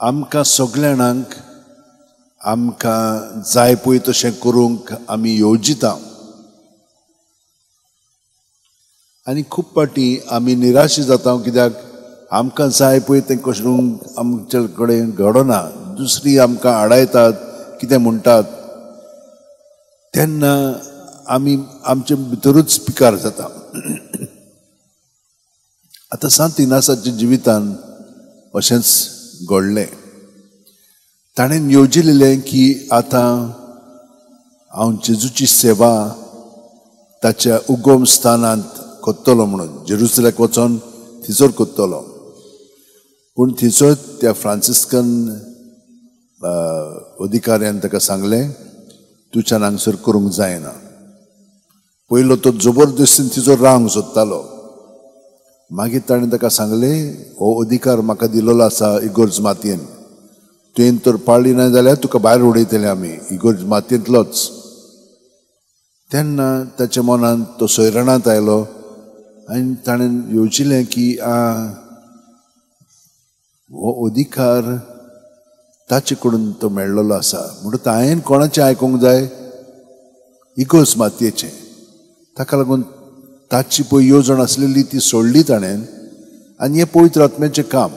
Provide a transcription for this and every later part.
आमकां सगळ्या जाणांक आमकां जाय पळय तशें करूंक आमी येवजिता आनी खूब पाटी आमी निराश जाता कित्याक आमकां जाय पळय तें करूंक आमचे कडेन घडना दुसरी आमकां आडायतात कितें म्हणटात तेन्ना आमी आमचे भितरूच पिकार जाता आतां सांत इनासाच्या जिवितान अशेंच घडलें ताणें येवजिल्लें की आतां हांव जेजूची सेवा ताच्या उगम स्थानांत कोत्तलो म्हणून जेरुसलेमाक वचोन थंयसर कोत्तलो पूण थंयसर त्या फ्रांसिस्कन अधिकाऱ्यान ताका सांगलें तुज्यान हांगसर करूंक जायना पयलो तो जबरदस्तीन थंयसर रावंक सोदतालो मागीर ताणें ताका सांगलें हो अधिकार म्हाका दिलोलो आसा इगोर्ज मातयेन तुवें तर पाळ्ळी ना जाल्यार तुका भायर उडयतले आमी इगोर्ज मातयेंतलोच तेन्ना ताच्या मनांत तो सोयरणांत आयलो आनी ताणें येवजिल्लें की हो अधिकार ताचे कडून तो मेळ्ळलो आसा म्हणटच हांवें कोणाचें आयकूंक जाय इगोर्ज मातयेचें ताका लागून ताची पळय येवजण आसलेली ती सोडली ताणें आनी हें पवित्र आत्म्याचें काम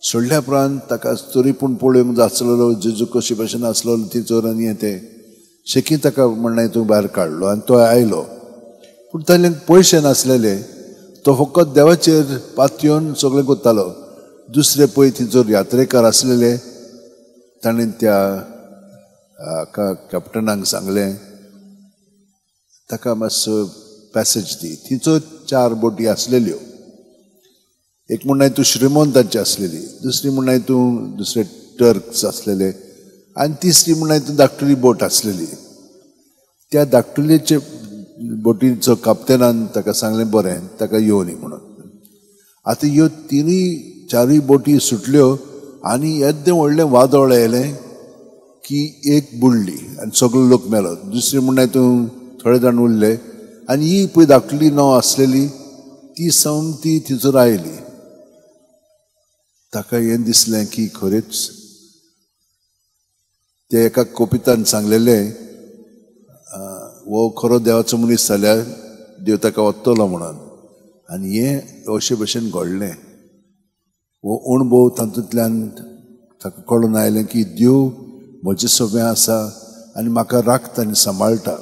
सोडल्या उपरांत ताका तरी पूण पळोवंक जाय आसलेलो जेजू कशे भशेन आसलो थंयसर आनी हें तें शेकी ताका म्हणणें हितून भायर काडलो आनी तो आयलो पूण ताणें पयशे नासलेले तो फकत देवाचेर पातयेवन सगळें करतालो दुसरे पळय थंयसर यात्रेकार आसलेले ताणें त्या कॅप्टनाक सांगलें ताका मातसो पॅसेज दी थंयसर 4 बोटी आसलेल्यो एक म्हणणा तूं श्रीमंतांची आसलेली दुसरी म्हणणा तूं दुसरे टर्क्स आसलेले आनी तिसरी म्हणणा तूं धाकटुली बोट आसलेली त्या धाकटुलेचे बोटीचो कॅप्टनान ताका सांगलें बरें ताका येवनी म्हणून आतां ह्यो 4 बोटी सुटल्यो आनी येदें व्हडलें वादळ येयलें की एक बुडली आनी सगळो लोक मेलो दुसरी म्हणणा तूं थोडे जाण उरले आनी ही पळय धाकटुली न्हंव आसलेली ती समती थंयसर आयली ताका हें दिसलें की खरेंच ते एका कोपितान सांगलेलें हो खरो देवाचो मनीस जाल्यार देव ताका वत्तलो म्हणून आनी हें अशे भशेन घडलें हो अणभव तातूंतल्यान ताका कळून आयलें की देव म्हजें सगळें आसा आनी म्हाका राखता आनी सांबाळटा